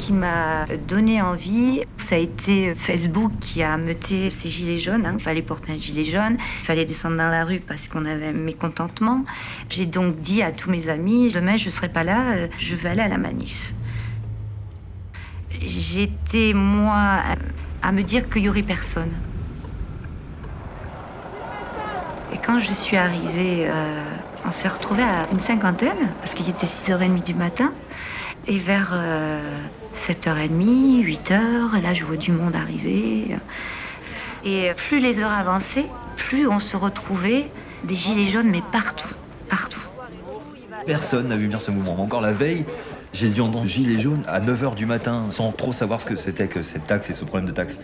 qui m'a donné envie, ça a été Facebook qui a ameuté ces gilets jaunes. Il fallait porter un gilet jaune, il fallait descendre dans la rue parce qu'on avait un mécontentement. J'ai donc dit à tous mes amis, demain je ne serai pas là, je vais aller à la manif. J'étais, moi, à me dire qu'il n'y aurait personne. Et quand je suis arrivée, on s'est retrouvés à une cinquantaine, parce qu'il était 6h30 du matin. Et vers 7h30, 8h, là je vois du monde arriver. Et plus les heures avançaient, plus on se retrouvait des gilets jaunes, mais partout, partout. Personne n'a vu venir ce mouvement. Encore la veille, j'ai dû entendre gilets jaunes à 9h du matin, sans trop savoir ce que c'était que cette taxe et ce problème de taxe.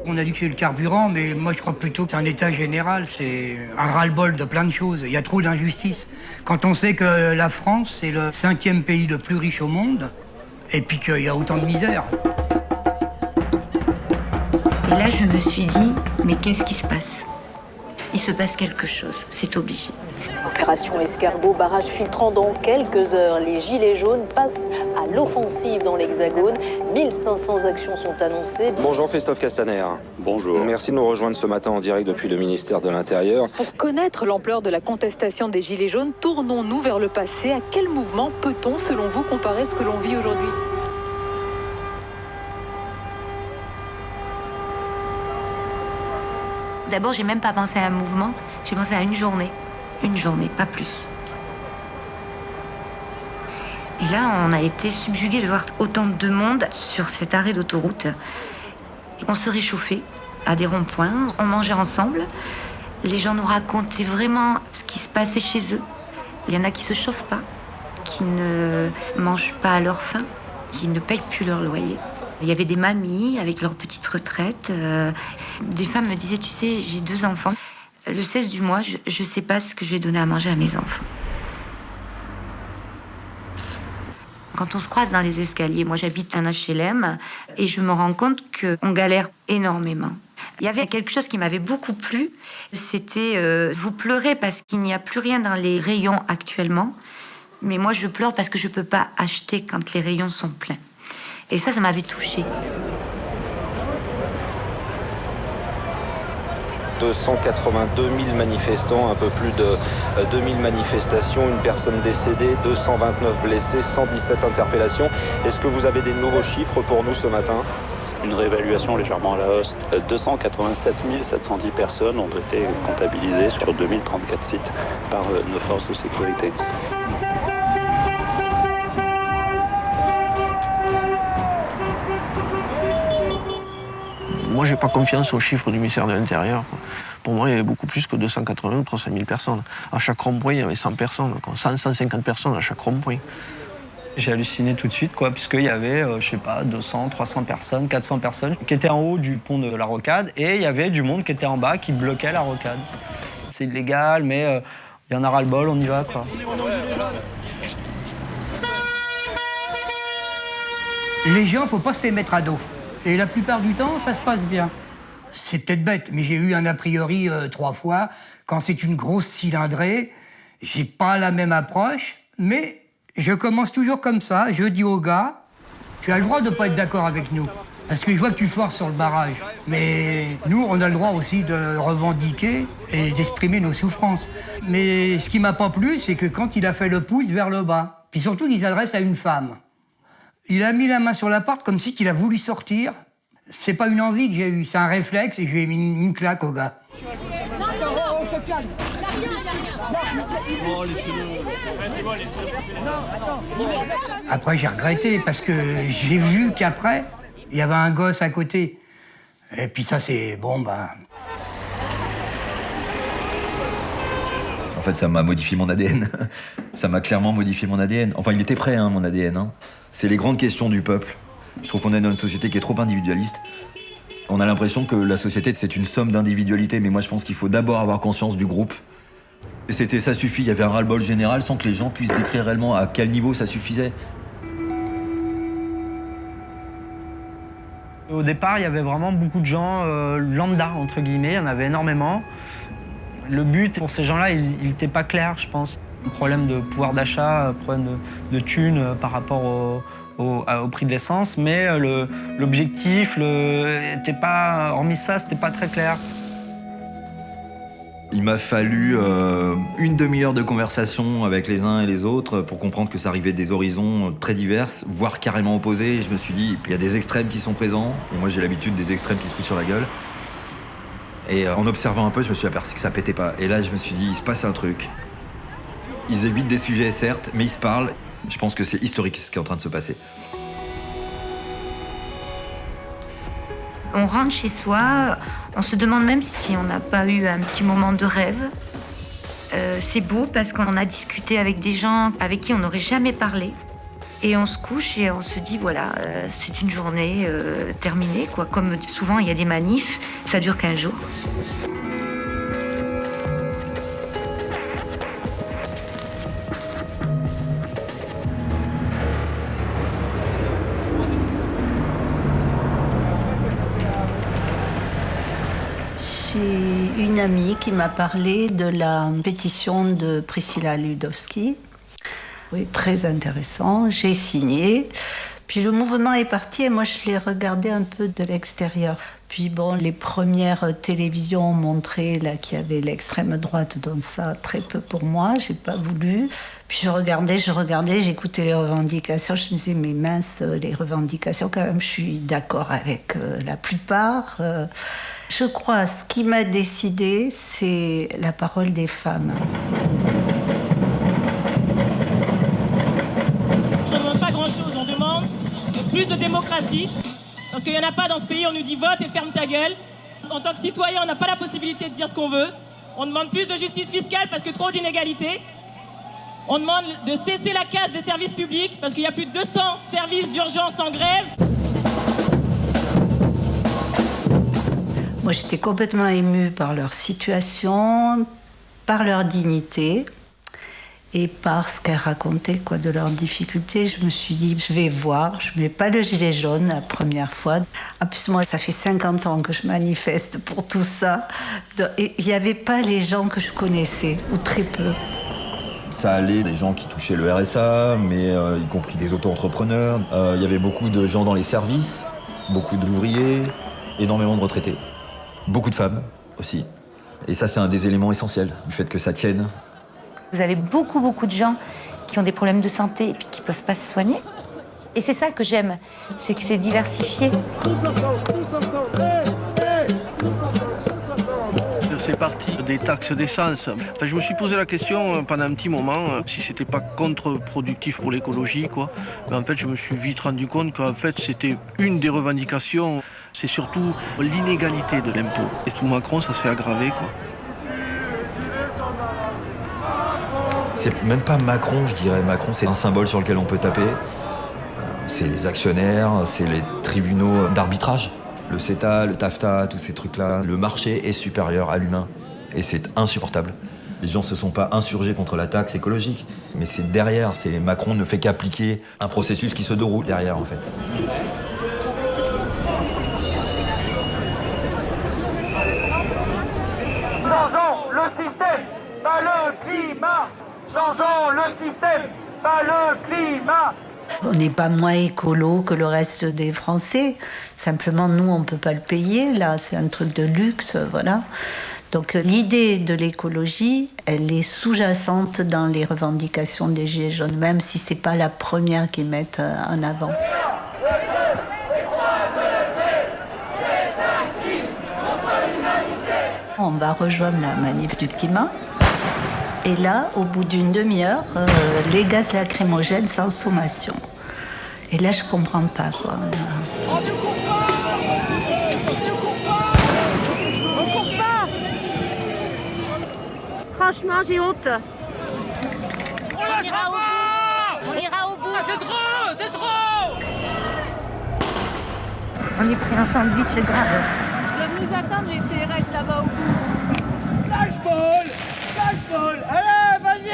On a dit que c'est le carburant, mais moi je crois plutôt que c'est un état général, c'est un ras-le-bol de plein de choses. Il y a trop d'injustice. Quand on sait que la France, c'est le 5e pays le plus riche au monde, et puis qu'il y a autant de misère. Et là, je me suis dit, mais qu'est-ce qui se passe ? Il se passe quelque chose, c'est obligé. Opération Escargot, barrage filtrant dans quelques heures. Les gilets jaunes passent à l'offensive dans l'Hexagone. 1500 actions sont annoncées. Bonjour Christophe Castaner. Bonjour. Merci de nous rejoindre ce matin en direct depuis le ministère de l'Intérieur. Pour connaître l'ampleur de la contestation des gilets jaunes, tournons-nous vers le passé. À quel mouvement peut-on, selon vous, comparer ce que l'on vit aujourd'hui ? D'abord, j'ai même pas pensé à un mouvement, j'ai pensé à une journée, pas plus. Et là, on a été subjugués de voir autant de monde sur cet arrêt d'autoroute. On se réchauffait à des ronds-points, on mangeait ensemble. Les gens nous racontaient vraiment ce qui se passait chez eux. Il y en a qui se chauffent pas, qui ne mangent pas à leur faim, qui ne payent plus leur loyer. Il y avait des mamies avec leur petite retraite. Des femmes me disaient, tu sais, j'ai 2 enfants. Le 16 du mois, je ne sais pas ce que je vais donner à manger à mes enfants. Quand on se croise dans les escaliers, moi j'habite un HLM, et je me rends compte qu'on galère énormément. Il y avait quelque chose qui m'avait beaucoup plu, c'était vous pleurez parce qu'il n'y a plus rien dans les rayons actuellement, mais moi je pleure parce que je ne peux pas acheter quand les rayons sont pleins. Et ça m'avait touchée. 282 000 manifestants, un peu plus de 2000 manifestations, une personne décédée, 229 blessés, 117 interpellations. Est-ce que vous avez des nouveaux chiffres pour nous ce matin ? Une réévaluation légèrement à la hausse. 287 710 personnes ont été comptabilisées sur 2034 sites par nos forces de sécurité. Moi, j'ai pas confiance aux chiffres du ministère de l'Intérieur. Pour moi, il y avait beaucoup plus que 280 ou 300 000 personnes. À chaque rond-point, il y avait 100 personnes, 150 personnes à chaque rond-point. J'ai halluciné tout de suite, puisqu'il y avait, 200, 300 personnes, 400 personnes qui étaient en haut du pont de la Rocade, et il y avait du monde qui était en bas, qui bloquait la Rocade. C'est illégal, mais il y en a ras-le-bol, on y va, Les gens, faut pas se les mettre à dos. Et la plupart du temps, ça se passe bien. C'est peut-être bête, mais j'ai eu un a priori 3 fois. Quand c'est une grosse cylindrée, j'ai pas la même approche, mais je commence toujours comme ça. Je dis au gars, tu as le droit de pas être d'accord avec nous. Parce que je vois que tu forces sur le barrage. Mais nous, on a le droit aussi de revendiquer et d'exprimer nos souffrances. Mais ce qui m'a pas plu, c'est que quand il a fait le pouce vers le bas, puis surtout qu'il s'adresse à une femme. Il a mis la main sur la porte comme si il a voulu sortir. C'est pas une envie que j'ai eue, c'est un réflexe et je lui ai mis une claque au gars. On se calme. Après, j'ai regretté parce que j'ai vu qu'après, il y avait un gosse à côté. Et puis ça, c'est bon, En fait, ça m'a modifié mon ADN. Ça m'a clairement modifié mon ADN. Enfin, il était prêt, mon ADN. C'est les grandes questions du peuple. Je trouve qu'on est dans une société qui est trop individualiste. On a l'impression que la société, c'est une somme d'individualités, mais moi, je pense qu'il faut d'abord avoir conscience du groupe. Et ça suffit, il y avait un ras-le-bol général sans que les gens puissent décrire réellement à quel niveau ça suffisait. Au départ, il y avait vraiment beaucoup de gens lambda, entre guillemets, il y en avait énormément. Le but pour ces gens-là, il n'était pas clair, je pense. Problème de pouvoir d'achat, problème de thunes par rapport au prix de l'essence, mais l'objectif, hormis ça, c'était pas très clair. Il m'a fallu une demi-heure de conversation avec les uns et les autres pour comprendre que ça arrivait des horizons très divers, voire carrément opposés. Et je me suis dit, puis il y a des extrêmes qui sont présents, et moi j'ai l'habitude des extrêmes qui se foutent sur la gueule. Et en observant un peu, je me suis aperçu que ça pétait pas. Et là, je me suis dit, il se passe un truc. Ils évitent des sujets, certes, mais ils se parlent. Je pense que c'est historique ce qui est en train de se passer. On rentre chez soi, on se demande même si on n'a pas eu un petit moment de rêve. C'est beau parce qu'on a discuté avec des gens avec qui on n'aurait jamais parlé. Et on se couche et on se dit, voilà, c'est une journée terminée, quoi. Comme souvent, il y a des manifs, ça dure 15 jours. J'ai une amie qui m'a parlé de la pétition de Priscilla Ludowski. Oui, très intéressant. J'ai signé. Puis le mouvement est parti et moi je l'ai regardé un peu de l'extérieur. Puis bon, les premières télévisions ont montré là, qu'il y avait l'extrême droite, donc ça, très peu pour moi, j'ai pas voulu. Puis je regardais, j'écoutais les revendications, je me disais, mais mince, les revendications quand même, je suis d'accord avec la plupart. Je crois, ce qui m'a décidé, c'est la parole des femmes. On ne demande pas grand-chose, on demande plus de démocratie. Parce qu'il n'y en a pas dans ce pays, on nous dit vote et ferme ta gueule. En tant que citoyen, on n'a pas la possibilité de dire ce qu'on veut. On demande plus de justice fiscale parce que trop d'inégalités. On demande de cesser la casse des services publics parce qu'il y a plus de 200 services d'urgence en grève. Moi, j'étais complètement émue par leur situation, par leur dignité et par ce qu'elles racontaient, quoi, de leurs difficultés. Je me suis dit, je vais voir. Je ne mets pas le gilet jaune la première fois. En plus, moi, ça fait 50 ans que je manifeste pour tout ça. Et il n'y avait pas les gens que je connaissais, ou très peu. Ça allait des gens qui touchaient le RSA, mais y compris des auto-entrepreneurs. Il y avait beaucoup de gens dans les services, beaucoup d'ouvriers, énormément de retraités. Beaucoup de femmes aussi. Et ça, c'est un des éléments essentiels, du fait que ça tienne. Vous avez beaucoup de gens qui ont des problèmes de santé et puis qui ne peuvent pas se soigner. Et c'est ça que j'aime, c'est que c'est diversifié. C'est parti des taxes d'essence. Enfin, je me suis posé la question pendant un petit moment si c'était pas contre-productif pour l'écologie, quoi. Mais en fait, je me suis vite rendu compte qu'en fait, c'était une des revendications. C'est surtout l'inégalité de l'impôt. Et sous Macron, ça s'est aggravé, quoi. C'est même pas Macron, je dirais. Macron, c'est un symbole sur lequel on peut taper. C'est les actionnaires, c'est les tribunaux d'arbitrage. Le CETA, le TAFTA, tous ces trucs-là. Le marché est supérieur à l'humain. Et c'est insupportable. Les gens se sont pas insurgés contre la taxe écologique. Mais c'est derrière. Macron ne fait qu'appliquer un processus qui se déroule derrière, en fait. Changeons le système, pas le climat. Changeons le système, pas le climat. On n'est pas moins écolo que le reste des Français. Simplement, nous, on ne peut pas le payer. Là, c'est un truc de luxe, voilà. Donc, l'idée de l'écologie, elle est sous-jacente dans les revendications des Gilets jaunes, même si ce n'est pas la première qu'ils mettent en avant. On va rejoindre la manif du climat. Et là, au bout d'une demi-heure, les gaz lacrymogènes sans sommation. Et là, je comprends pas, quoi. On ne court pas. On court pas. Franchement, j'ai honte. On ira au bout. On ira au bout. C'est trop. On est pris un sandwich grave. Ils doivent nous attendre, les CRS, là-bas au bout. Lâche-ball. Allez, vas-y.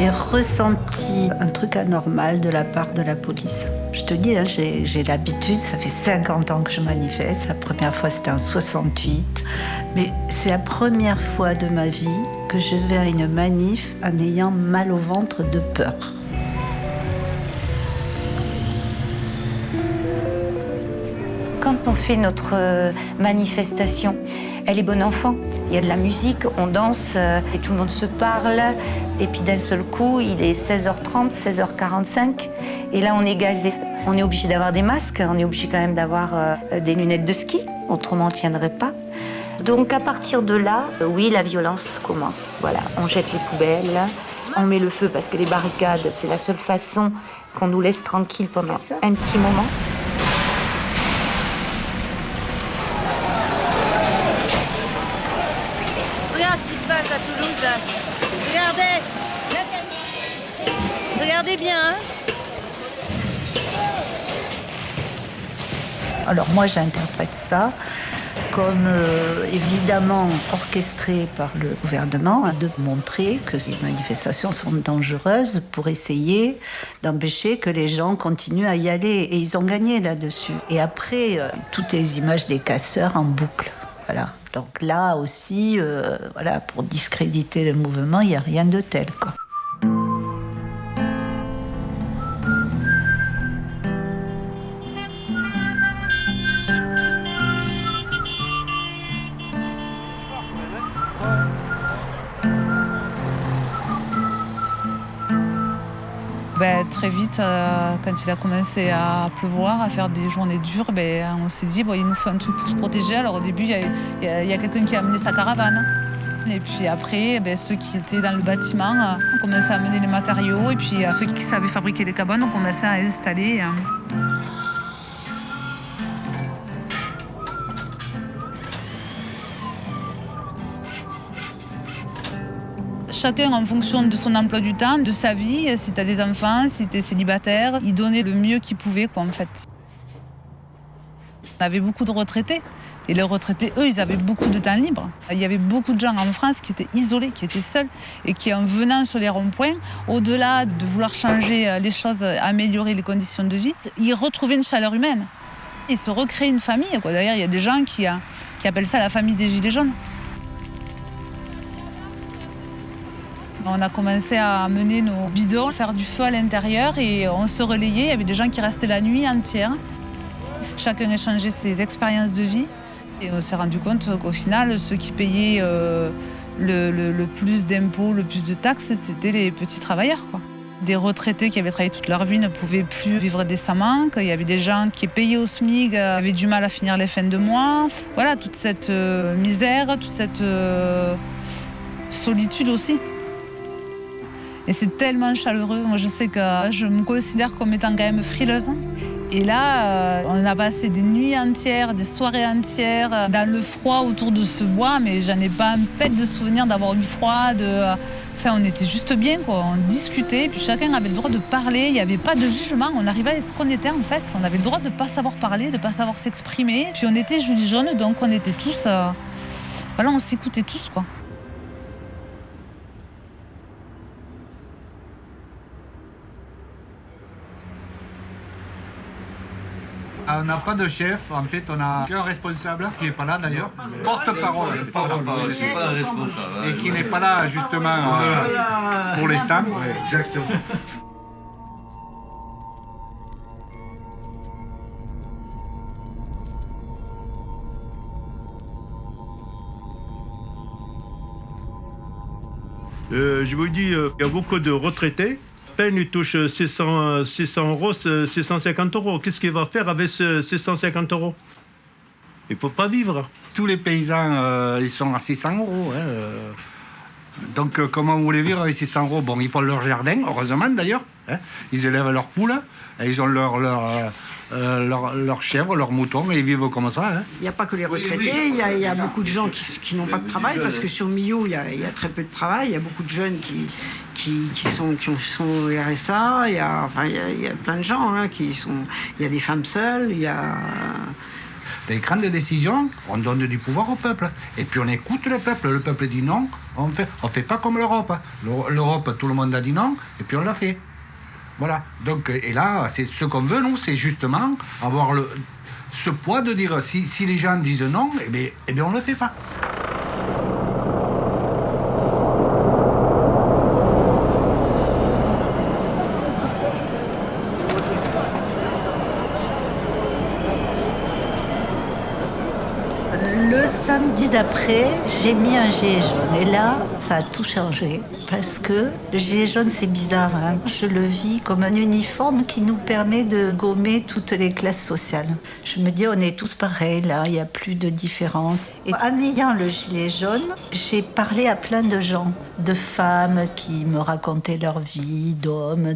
j'ai ressenti un truc anormal de la part de la police. Je te dis, hein, j'ai l'habitude, ça fait 50 ans que je manifeste. La première fois, c'était en 68. Mais c'est la première fois de ma vie que je vais à une manif en ayant mal au ventre de peur. Quand on fait notre manifestation, elle est bon enfant. Il y a de la musique, on danse et tout le monde se parle. Et puis d'un seul coup, il est 16h30, 16h45. Et là, on est gazé. On est obligé d'avoir des masques, on est obligé quand même d'avoir des lunettes de ski. Autrement, on ne tiendrait pas. Donc à partir de là, oui, la violence commence. Voilà, on jette les poubelles, on met le feu parce que les barricades, c'est la seule façon qu'on nous laisse tranquille pendant un petit moment. Regarde ce qui se passe à Toulouse, là. Regardez. Regardez bien, hein. Alors moi, j'interprète ça comme évidemment orchestré par le gouvernement, de montrer que ces manifestations sont dangereuses pour essayer d'empêcher que les gens continuent à y aller. Et ils ont gagné là-dessus. Et après, toutes les images des casseurs en boucle. Voilà. Donc là aussi, voilà, pour discréditer le mouvement, il n'y a rien de tel, quoi. Très vite, quand il a commencé à pleuvoir, à faire des journées dures, on s'est dit il nous faut un truc pour se protéger. Alors au début, il y a quelqu'un qui a amené sa caravane. Et puis après, ceux qui étaient dans le bâtiment ont commencé à amener les matériaux. Et puis ceux qui savaient fabriquer les cabanes ont commencé à installer. Chacun en fonction de son emploi du temps, de sa vie, si tu as des enfants, si tu es célibataire, il donnait le mieux qu'il pouvait, quoi, en fait. On avait beaucoup de retraités. Et les retraités, eux, ils avaient beaucoup de temps libre. Il y avait beaucoup de gens en France qui étaient isolés, qui étaient seuls, et qui, en venant sur les ronds-points, au-delà de vouloir changer les choses, améliorer les conditions de vie, ils retrouvaient une chaleur humaine. Ils se recréaient une famille, quoi. D'ailleurs, il y a des gens qui appellent ça la famille des Gilets jaunes. On a commencé à mener nos bidons, faire du feu à l'intérieur et on se relayait. Il y avait des gens qui restaient la nuit entière. Chacun échangeait ses expériences de vie. Et on s'est rendu compte qu'au final, ceux qui payaient le plus d'impôts, le plus de taxes, c'était les petits travailleurs, quoi. Des retraités qui avaient travaillé toute leur vie ne pouvaient plus vivre décemment. Il y avait des gens qui payaient au SMIC, avaient du mal à finir les fins de mois. Voilà, toute cette misère, toute cette solitude aussi. Et c'est tellement chaleureux. Moi, je sais que je me considère comme étant quand même frileuse. Et là, on a passé des nuits entières, des soirées entières, dans le froid autour de ce bois, mais j'en ai pas un pet de souvenir d'avoir eu froid. Enfin, on était juste bien, quoi. On discutait, puis chacun avait le droit de parler. Il n'y avait pas de jugement. On arrivait à ce qu'on était, en fait. On avait le droit de ne pas savoir parler, de ne pas savoir s'exprimer. Puis on était Gilets jaunes, donc on était tous... Voilà, on s'écoutait tous, quoi. On n'a pas de chef, en fait, on n'a qu'un responsable qui n'est pas là d'ailleurs. Porte-parole, c'est pas un responsable. Et qui n'est pas là justement pour les stands. Ouais, exactement. Je vous dis, il y a beaucoup de retraités. Il touche 600 euros, 650 euros. Qu'est-ce qu'il va faire avec 650 euros? Il ne peut pas vivre. Tous les paysans, ils sont à 600 euros. Donc, comment vous voulez vivre avec 600 euros? Bon, ils font leur jardin, heureusement d'ailleurs. Ils élèvent leurs poules, et ils ont leurs chèvres, leurs moutons, et ils vivent comme ça. Il n'y a pas que les retraités, il y a beaucoup de gens qui n'ont pas de travail, parce que sur Millau, il y a très peu de travail. Il y a beaucoup de jeunes qui sont au RSA, il y a plein de gens qui sont... Il y a des femmes seules, il y a Les grandes décisions, on donne du pouvoir au peuple. Et puis on écoute le peuple. Le peuple dit non, on fait pas comme l'Europe. L'Europe, tout le monde a dit non, et puis on l'a fait. Voilà. Donc, et là, c'est ce qu'on veut, nous, c'est justement avoir ce poids de dire si les gens disent non, eh bien on le fait pas. Le samedi d'après, j'ai mis un gilet jaune. Et là, ça a tout changé. Parce que le gilet jaune, c'est bizarre. Hein. Je le vis comme un uniforme qui nous permet de gommer toutes les classes sociales. Je me dis, on est tous pareils, là, il n'y a plus de différence. Et en ayant le gilet jaune, j'ai parlé à plein de gens, de femmes qui me racontaient leur vie, d'hommes,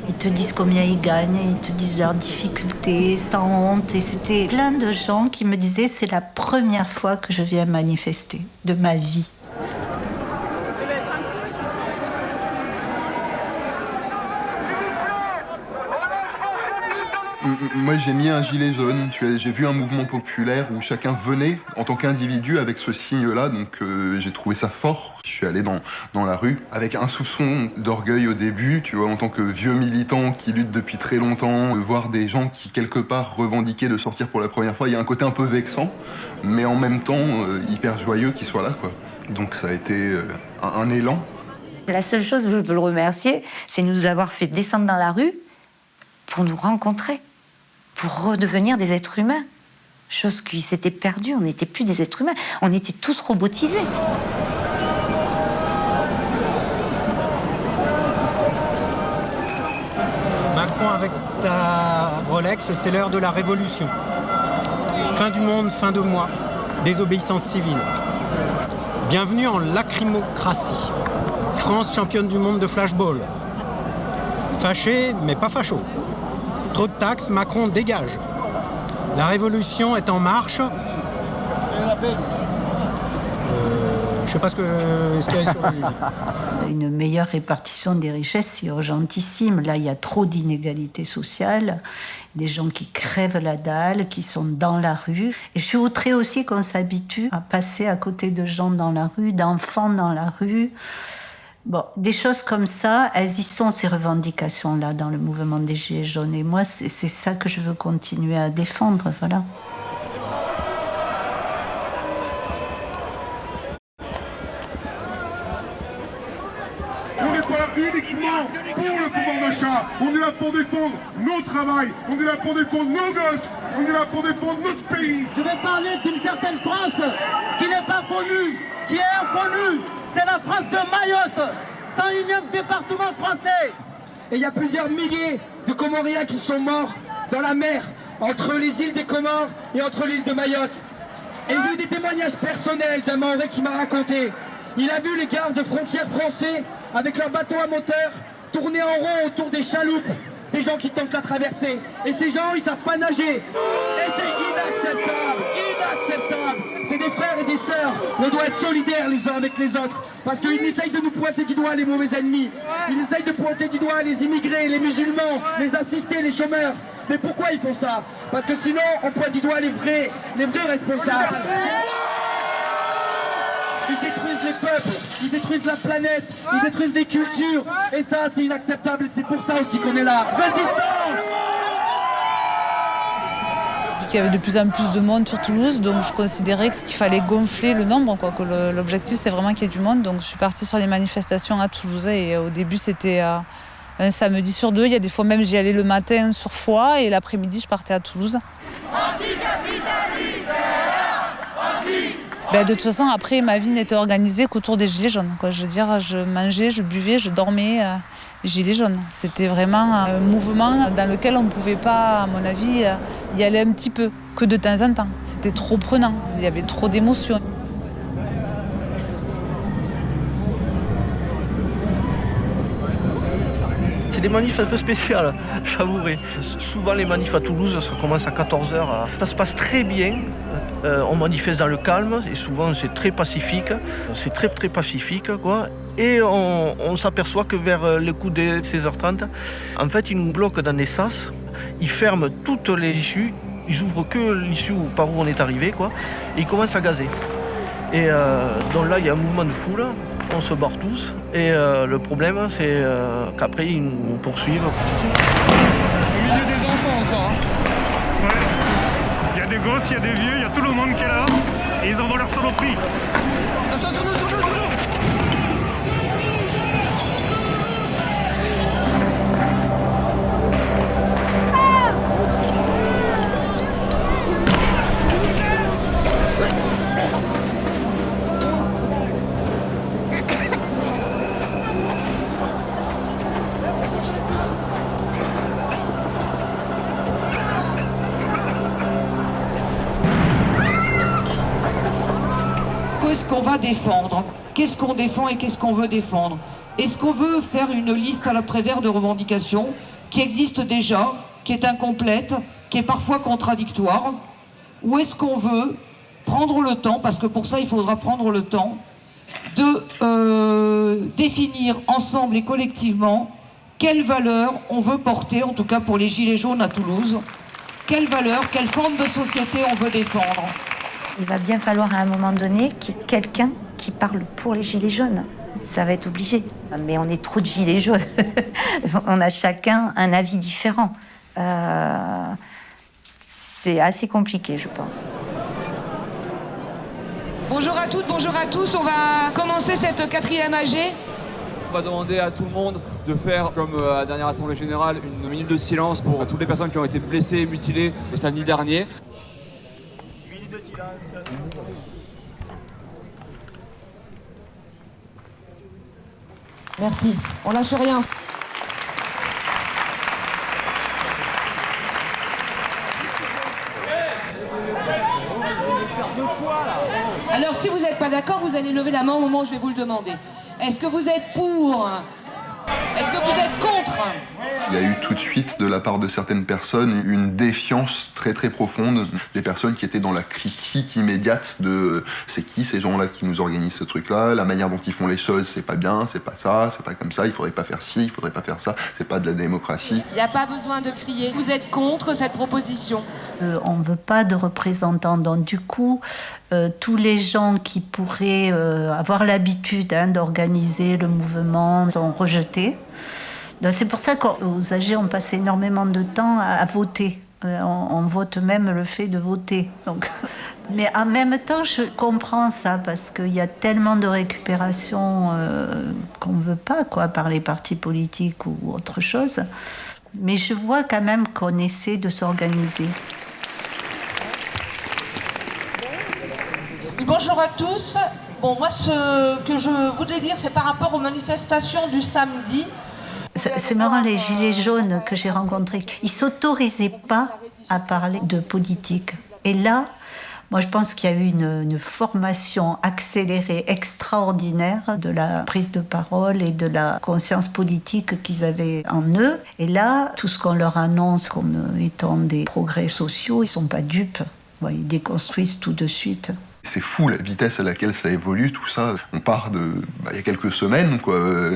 ils te disent combien ils gagnent, ils te disent leurs difficultés, sans honte. Et c'était plein de gens qui me disaient, c'est la première fois que je viens manifester de ma vie. Moi, j'ai mis un gilet jaune. J'ai vu un mouvement populaire où chacun venait en tant qu'individu avec ce signe-là. Donc, j'ai trouvé ça fort. Je suis allé dans la rue avec un soupçon d'orgueil au début, tu vois, en tant que vieux militant qui lutte depuis très longtemps, voir des gens qui, quelque part, revendiquaient de sortir pour la première fois. Il y a un côté un peu vexant, mais en même temps, hyper joyeux qu'ils soient là, quoi. Donc, ça a été un élan. La seule chose où je peux le remercier, c'est nous avoir fait descendre dans la rue pour nous rencontrer, pour redevenir des êtres humains. Chose qui s'était perdue, on n'était plus des êtres humains, on était tous robotisés. Macron, avec ta Rolex, c'est l'heure de la révolution. Fin du monde, fin de mois, désobéissance civile. Bienvenue en lacrymocratie. France championne du monde de flashball. Fâché, mais pas facho. Trop de taxes, Macron dégage. La révolution est en marche. Je sais pas ce qu'il y a sur le... Une meilleure répartition des richesses, c'est urgentissime. Là, il y a trop d'inégalités sociales, des gens qui crèvent la dalle, qui sont dans la rue. Et je voudrais aussi qu'on s'habitue à passer à côté de gens dans la rue, d'enfants dans la rue. Bon, des choses comme ça, elles y sont, ces revendications-là, dans le mouvement des Gilets jaunes. Et moi, c'est ça que je veux continuer à défendre, voilà. On n'est pas là uniquement pour le pouvoir d'achat. On est là pour défendre nos travail. On est là pour défendre nos gosses. On est là pour défendre notre pays. Je vais parler d'une certaine France qui n'est pas connue, qui est inconnue. C'est la France de Mayotte, 101e département français. Et il y a plusieurs milliers de Comoriens qui sont morts dans la mer, entre les îles des Comores et entre l'île de Mayotte. Et j'ai eu des témoignages personnels d'un Mahorais qui m'a raconté. Il a vu les gardes frontières français, avec leurs bateaux à moteur, tourner en rond autour des chaloupes, des gens qui tentent la traversée. Et ces gens, ils savent pas nager. Et c'est inacceptable, inacceptable. C'est des frères et des sœurs. On doit être solidaires les uns avec les autres. Parce qu'ils essayent de nous pointer du doigt les mauvais ennemis. Ils essayent de pointer du doigt les immigrés, les musulmans, les assistés, les chômeurs. Mais pourquoi ils font ça? Parce que sinon, on pointe du doigt les vrais responsables. Ils détruisent les peuples, ils détruisent la planète, ils détruisent les cultures. Et ça, c'est inacceptable. C'est pour ça aussi qu'on est là. Résistance! Vu qu'il y avait de plus en plus de monde sur Toulouse, donc je considérais qu'il fallait gonfler le nombre, quoi, que l'objectif c'est vraiment qu'il y ait du monde. Donc je suis partie sur les manifestations à Toulouse et au début c'était un samedi sur deux. Il y a des fois même j'y allais le matin sur Foix et l'après-midi je partais à Toulouse. De toute façon, après, ma vie n'était organisée qu'autour des gilets jaunes, quoi. Je veux dire, je mangeais, je buvais, je dormais, gilets jaunes. C'était vraiment un mouvement dans lequel on ne pouvait pas, à mon avis, y aller un petit peu, que de temps en temps. C'était trop prenant, il y avait trop d'émotions. C'est des manifs un peu spéciales, j'avouerai. Souvent les manifs à Toulouse, ça commence à 14h. Ça se passe très bien. On manifeste dans le calme et souvent c'est très pacifique. C'est très très pacifique, quoi. Et on s'aperçoit que vers le coup de 16h30, en fait, ils nous bloquent dans des sas. Ils ferment toutes les issues. Ils ouvrent que l'issue par où on est arrivé, quoi. Et ils commencent à gazer. Et donc là, il y a un mouvement de foule. On se barre tous. Et le problème, c'est qu'après, ils nous poursuivent. Au milieu des enfants encore. Hein. Ouais. Il y a des gosses, il y a des vieux, il y a tout le monde qui est là. Et ils envoient leur saloperie. Sur nous. Qu'est-ce qu'on va défendre? Qu'est-ce qu'on défend et qu'est-ce qu'on veut défendre? Est-ce qu'on veut faire une liste à la Prévert de revendications qui existe déjà, qui est incomplète, qui est parfois contradictoire? Ou est-ce qu'on veut prendre le temps, parce que pour ça il faudra prendre le temps, de définir ensemble et collectivement quelles valeurs on veut porter, en tout cas pour les Gilets jaunes à Toulouse, quelles valeurs, quelle forme de société on veut défendre? Il va bien falloir à un moment donné qu'il y ait quelqu'un qui parle pour les gilets jaunes. Ça va être obligé. Mais on est trop de gilets jaunes. On a chacun un avis différent. C'est assez compliqué, je pense. Bonjour à toutes, bonjour à tous. On va commencer cette 4e AG. On va demander à tout le monde de faire, comme à la dernière Assemblée Générale, une minute de silence pour toutes les personnes qui ont été blessées et mutilées le samedi dernier. Merci, on lâche rien. Alors si vous n'êtes pas d'accord, vous allez lever la main au moment où je vais vous le demander. Est-ce que vous êtes pour? Est-ce que vous êtes contre? Il y a eu tout de suite, de la part de certaines personnes, une défiance très très profonde. Des personnes qui étaient dans la critique immédiate de c'est qui ces gens-là qui nous organisent ce truc-là, la manière dont ils font les choses, c'est pas bien, c'est pas ça, c'est pas comme ça, il faudrait pas faire ci, il faudrait pas faire ça, c'est pas de la démocratie. Il n'y a pas besoin de crier. Vous êtes contre cette proposition? On ne veut pas de représentants. Donc du coup, tous les gens qui pourraient avoir l'habitude d'organiser le mouvement sont rejetés. Donc c'est pour ça qu'aux AG, on passe énormément de temps à voter. On vote même le fait de voter. Donc, mais en même temps, je comprends ça, parce qu'il y a tellement de récupération qu'on ne veut pas, par les partis politiques ou autre chose. Mais je vois quand même qu'on essaie de s'organiser. Bonjour à tous. Bon, moi, ce que je voulais dire, c'est par rapport aux manifestations du samedi. C'est marrant, les gilets jaunes que j'ai rencontrés, ils ne s'autorisaient pas à parler de politique. Et là, moi, je pense qu'il y a eu une formation accélérée extraordinaire de la prise de parole et de la conscience politique qu'ils avaient en eux. Et là, tout ce qu'on leur annonce comme étant des progrès sociaux, ils ne sont pas dupes. Ils déconstruisent tout de suite. C'est fou la vitesse à laquelle ça évolue, tout ça. On part il y a quelques semaines,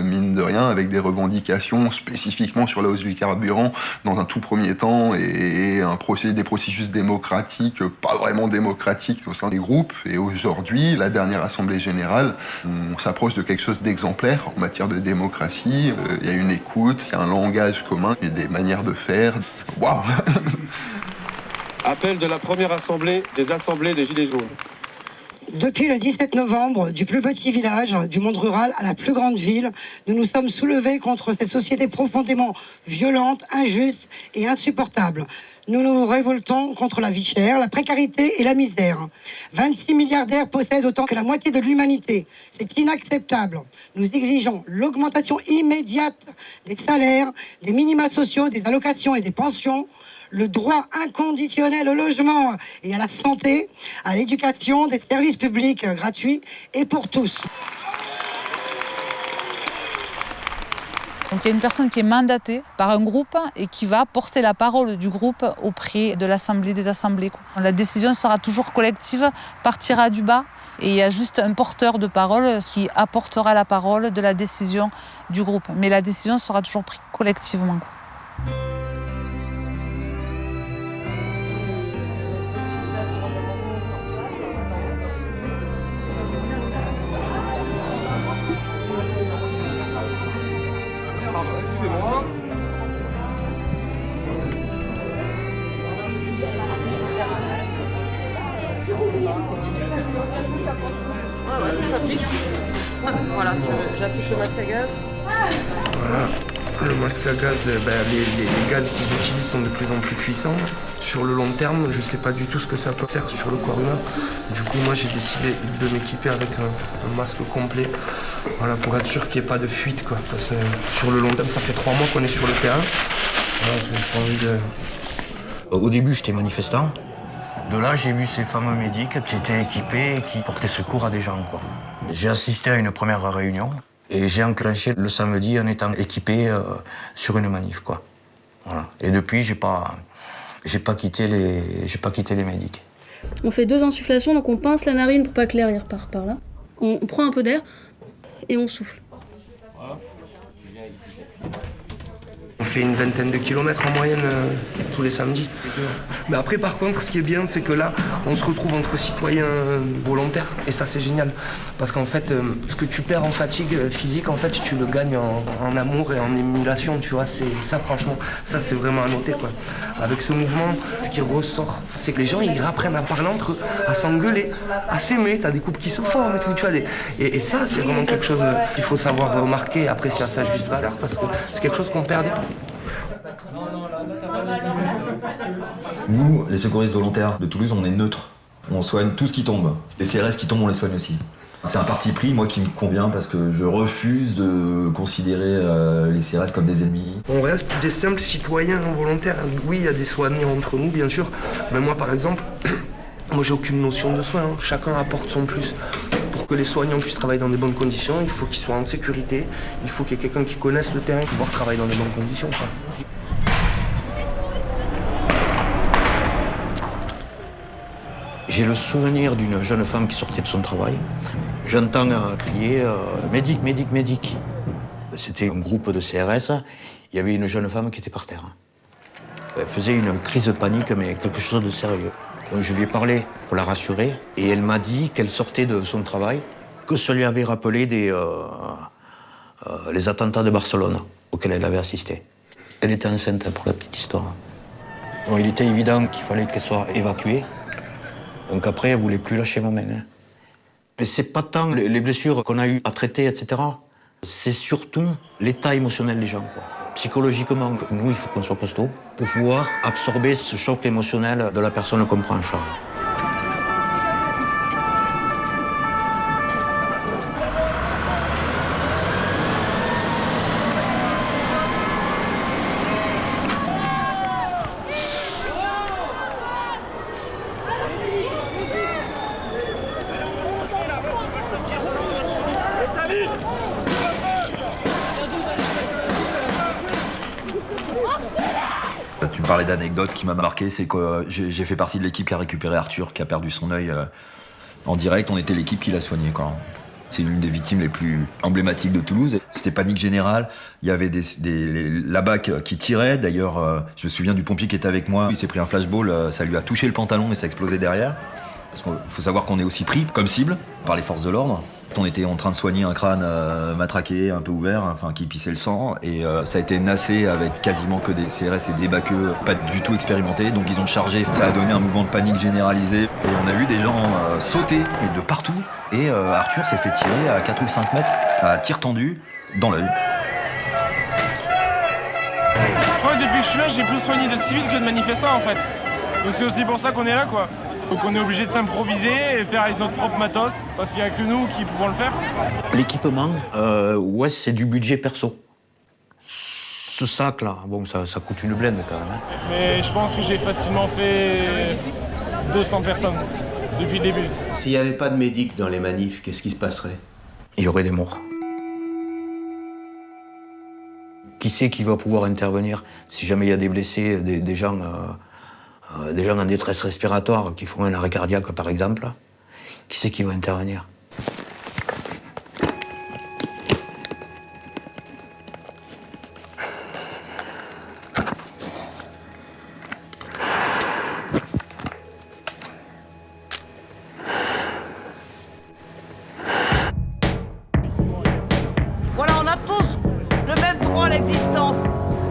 mine de rien, avec des revendications spécifiquement sur la hausse du carburant dans un tout premier temps et des processus démocratiques, pas vraiment démocratiques au sein des groupes. Et aujourd'hui, la dernière Assemblée Générale, on s'approche de quelque chose d'exemplaire en matière de démocratie. Il y a une écoute, il y a un langage commun, il y a des manières de faire. Waouh! Appel de la première assemblée des Gilets jaunes. Depuis le 17 novembre, du plus petit village du monde rural à la plus grande ville, nous nous sommes soulevés contre cette société profondément violente, injuste et insupportable. Nous nous révoltons contre la vie chère, la précarité et la misère. 26 milliardaires possèdent autant que la moitié de l'humanité. C'est inacceptable. Nous exigeons l'augmentation immédiate des salaires, des minima sociaux, des allocations et des pensions, le droit inconditionnel au logement et à la santé, à l'éducation, des services publics gratuits et pour tous. Donc il y a une personne qui est mandatée par un groupe et qui va porter la parole du groupe auprès de l'Assemblée des assemblées. La décision sera toujours collective, partira du bas et il y a juste un porteur de parole qui apportera la parole de la décision du groupe. Mais la décision sera toujours prise collectivement. j'applique. Voilà, j'applique le masque à gaz. Voilà. Le masque à gaz, les gaz qu'ils utilisent sont de plus en plus puissants. Sur le long terme, je ne sais pas du tout ce que ça peut faire sur le corps humain. Du coup, moi, j'ai décidé de m'équiper avec un masque complet, voilà, pour être sûr qu'il n'y ait pas de fuite, quoi. Parce que sur le long terme, ça fait 3 mois qu'on est sur le terrain. Voilà, j'ai pas envie de... Au début, j'étais manifestant. De là, j'ai vu ces fameux médics qui étaient équipés et qui portaient secours à des gens, quoi. J'ai assisté à une première réunion. Et j'ai enclenché le samedi en étant équipé sur une manif, quoi. Voilà. Et depuis, j'ai pas quitté les médics. On fait 2 insufflations, donc on pince la narine pour pas que l'air reparte par là. On prend un peu d'air et on souffle. On fait une vingtaine de kilomètres en moyenne tous les samedis. Mais après, par contre, ce qui est bien, c'est que là, on se retrouve entre citoyens volontaires. Et ça, c'est génial. Parce qu'en fait, ce que tu perds en fatigue physique, en fait, tu le gagnes en amour et en émulation, tu vois. Ça, franchement, ça, c'est vraiment à noter, quoi. Avec ce mouvement, ce qui ressort, c'est que les gens, ils apprennent à parler entre eux, à s'engueuler, à s'aimer. T'as des couples qui se forment et tout, tu vois. Et ça, c'est vraiment quelque chose qu'il faut savoir remarquer et apprécier à sa juste valeur, parce que c'est quelque chose qu'on perdait. Nous, les secouristes volontaires de Toulouse, on est neutres. On soigne tout ce qui tombe. Les CRS qui tombent, on les soigne aussi. C'est un parti pris, moi, qui me convient parce que je refuse de considérer les CRS comme des ennemis. On reste des simples citoyens volontaires. Oui, il y a des soignants entre nous, bien sûr. Mais moi, par exemple, moi, j'ai aucune notion de soin. Chacun apporte son plus. Pour que les soignants puissent travailler dans des bonnes conditions, il faut qu'ils soient en sécurité. Il faut qu'il y ait quelqu'un qui connaisse le terrain pour pouvoir travailler dans des bonnes conditions, quoi. J'ai le souvenir d'une jeune femme qui sortait de son travail. J'entends crier « Médic, médic, médic ». C'était un groupe de CRS. Il y avait une jeune femme qui était par terre. Elle faisait une crise de panique, mais quelque chose de sérieux. Donc je lui ai parlé pour la rassurer. Et elle m'a dit qu'elle sortait de son travail, que ça lui avait rappelé les attentats de Barcelone auxquels elle avait assisté. Elle était enceinte, pour la petite histoire. Donc il était évident qu'il fallait qu'elle soit évacuée. Donc après, elle ne voulait plus lâcher ma main. Mais c'est pas tant les blessures qu'on a eues à traiter, etc. C'est surtout l'état émotionnel des gens, quoi. Psychologiquement, nous, il faut qu'on soit costaud pour pouvoir absorber ce choc émotionnel de la personne qu'on prend en charge. Tu me parlais d'anecdotes qui m'a marqué, c'est que j'ai fait partie de l'équipe qui a récupéré Arthur, qui a perdu son œil en direct. On était l'équipe qui l'a soigné, quoi. C'est l'une des victimes les plus emblématiques de Toulouse. C'était panique générale. Il y avait la BAC qui tirait. D'ailleurs, je me souviens du pompier qui était avec moi. Il s'est pris un flashball, ça lui a touché le pantalon et ça a explosé derrière. Parce qu'il faut savoir qu'on est aussi pris comme cible par les forces de l'ordre. On était en train de soigner un crâne matraqué, un peu ouvert, enfin qui pissait le sang. Et ça a été nassé avec quasiment que des CRS et des baqueux pas du tout expérimentés. Donc ils ont chargé. Ça a donné un mouvement de panique généralisé. Et on a vu des gens sauter, mais de partout. Et Arthur s'est fait tirer à 4 ou 5 mètres, à tir tendu, dans l'œil. Je crois que depuis que je suis là, j'ai plus soigné de civils que de manifestants en fait. Donc c'est aussi pour ça qu'on est là, quoi. Donc on est obligé de s'improviser et faire avec notre propre matos, parce qu'il n'y a que nous qui pouvons le faire. L'équipement, ouais, c'est du budget perso. Ce sac-là, bon, ça coûte une blinde quand même. Hein. Mais je pense que j'ai facilement fait 200 personnes depuis le début. S'il n'y avait pas de médics dans les manifs, qu'est-ce qui se passerait? Il y aurait des morts. Qui sait qui va pouvoir intervenir si jamais il y a des blessés, des gens en détresse respiratoire qui font un arrêt cardiaque, par exemple? Qui c'est qui va intervenir? Voilà, on a tous le même droit à l'existence.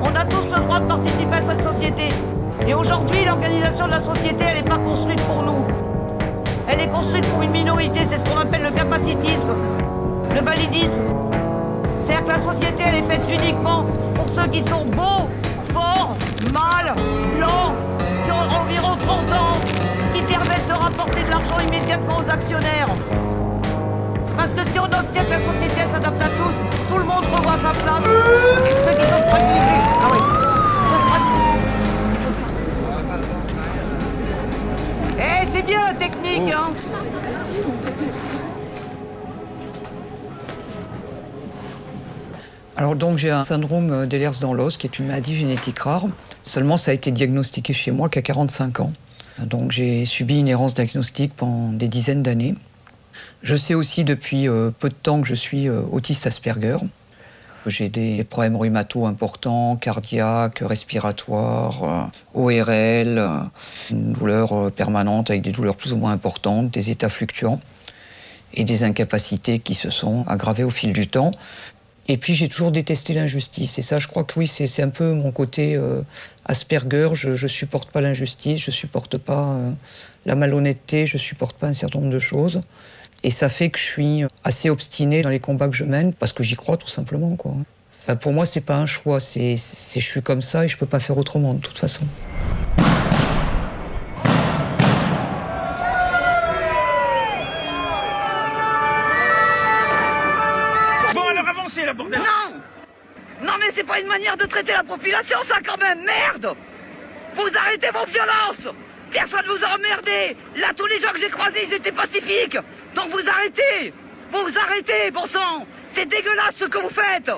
On a tous le droit de participer à cette société. Et aujourd'hui, l'organisation de la société, elle n'est pas construite pour nous. Elle est construite pour une minorité, c'est ce qu'on appelle le capacitisme, le validisme. C'est-à-dire que la société, elle est faite uniquement pour ceux qui sont beaux, forts, mâles, blancs, qui ont environ 30 ans, qui permettent de rapporter de l'argent immédiatement aux actionnaires. Parce que si on obtient que la société s'adapte à tous, tout le monde revoit sa place. Ceux qui sont fragilisés. Ah oui. Eh, c'est bien la technique, hein. Alors donc j'ai un syndrome d'Ehlers-Danlos, qui est une maladie génétique rare. Seulement ça a été diagnostiqué chez moi qu'à 45 ans. Donc j'ai subi une errance diagnostique pendant des dizaines d'années. Je sais aussi depuis peu de temps que je suis autiste Asperger. J'ai des problèmes rhumato importants, cardiaques, respiratoires, ORL, une douleur permanente avec des douleurs plus ou moins importantes, des états fluctuants et des incapacités qui se sont aggravées au fil du temps. Et puis j'ai toujours détesté l'injustice. Et ça, je crois que oui, c'est un peu mon côté Asperger. Je supporte pas l'injustice, je supporte pas la malhonnêteté, je supporte pas un certain nombre de choses. Et ça fait que je suis assez obstiné dans les combats que je mène, parce que j'y crois tout simplement, quoi. Enfin, pour moi, c'est pas un choix, je suis comme ça et je peux pas faire autrement de toute façon. Bon, alors avancez là, bordel. Non mais c'est pas une manière de traiter la population, ça quand même, merde. Vous arrêtez vos violences. Personne vous a emmerdé. Là, tous les gens que j'ai croisés, ils étaient pacifiques. Donc vous arrêtez. Vous arrêtez, bon sang. C'est dégueulasse ce que vous faites.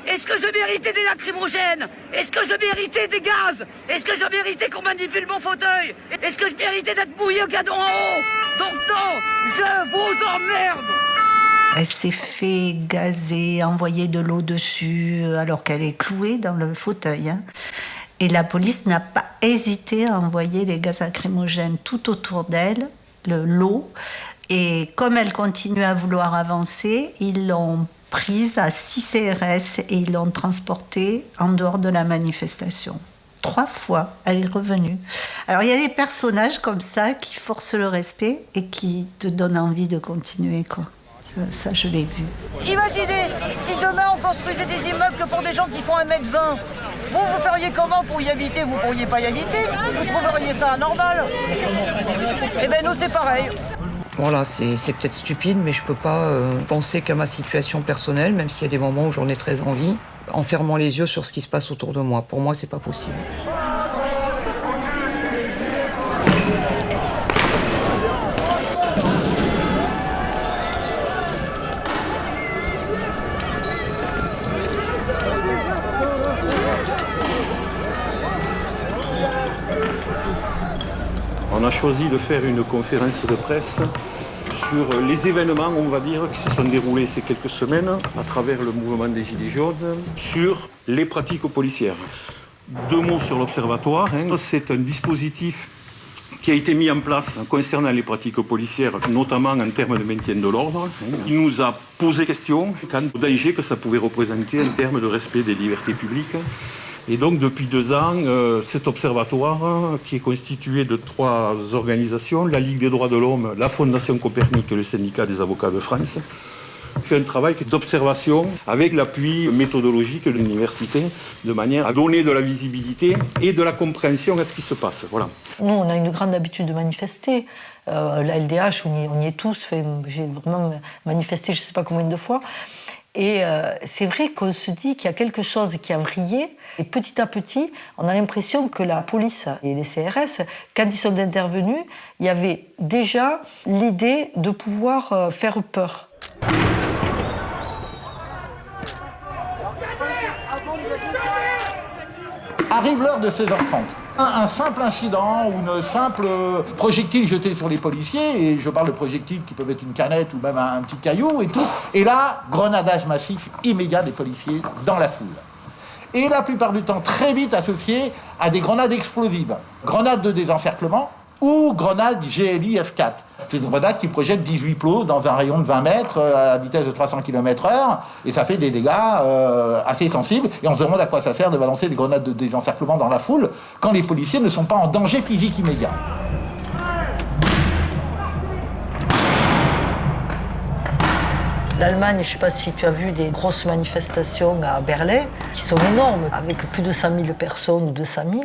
Est-ce que je méritais des lacrymogènes? Est-ce que je méritais des gaz? Est-ce que je méritais qu'on manipule mon fauteuil? Est-ce que je méritais d'être bouilli au canon en haut? Donc non, je vous emmerde. Elle s'est fait gazer, envoyer de l'eau dessus, alors qu'elle est clouée dans le fauteuil, hein. Et la police n'a pas hésité à envoyer les gaz lacrymogènes tout autour d'elle, l'eau. Et comme elle continue à vouloir avancer, ils l'ont prise à 6 CRS et ils l'ont transportée en dehors de la manifestation. 3 fois, elle est revenue. Alors il y a des personnages comme ça qui forcent le respect et qui te donnent envie de continuer, quoi. Ça, je l'ai vu. Imaginez, si demain on construisait des immeubles que pour des gens qui font 1m20, vous feriez comment pour y habiter? Vous pourriez pas y habiter? Vous trouveriez ça anormal? Eh ben nous c'est pareil. Voilà, c'est peut-être stupide, mais je peux pas penser qu'à ma situation personnelle, même s'il y a des moments où j'en ai très envie, en fermant les yeux sur ce qui se passe autour de moi. Pour moi, c'est pas possible. On a choisi de faire une conférence de presse sur les événements, on va dire, qui se sont déroulés ces quelques semaines à travers le mouvement des Gilets jaunes, sur les pratiques policières. 2 mots sur l'Observatoire. C'est un dispositif qui a été mis en place concernant les pratiques policières, notamment en termes de maintien de l'ordre. Il nous a posé question quant au danger que ça pouvait représenter en termes de respect des libertés publiques. Et donc, depuis 2 ans, cet observatoire, qui est constitué de 3 organisations, la Ligue des droits de l'homme, la Fondation Copernic et le Syndicat des avocats de France, fait un travail d'observation avec l'appui méthodologique de l'université, de manière à donner de la visibilité et de la compréhension à ce qui se passe. Voilà. Nous, on a une grande habitude de manifester. La LDH, on y est tous. J'ai vraiment manifesté je ne sais pas combien de fois. Et c'est vrai qu'on se dit qu'il y a quelque chose qui a vrillé. Et petit à petit, on a l'impression que la police et les CRS, quand ils sont intervenus, il y avait déjà l'idée de pouvoir faire peur. Arrive l'heure de 16h30. Un simple incident ou une simple projectile jeté sur les policiers, et je parle de projectiles qui peuvent être une canette ou même un petit caillou et tout, et là, grenadage massif immédiat des policiers dans la foule. Et la plupart du temps, très vite associé à des grenades explosives. Grenades de désencerclement ou grenades GLI F4. C'est une grenade qui projette 18 plots dans un rayon de 20 mètres à la vitesse de 300 km/h, et ça fait des dégâts assez sensibles. Et on se demande à quoi ça sert de balancer des grenades de désencerclement dans la foule quand les policiers ne sont pas en danger physique immédiat. L'Allemagne, je ne sais pas si tu as vu des grosses manifestations à Berlin, qui sont énormes, avec plus de 100 000 personnes ou 200 000.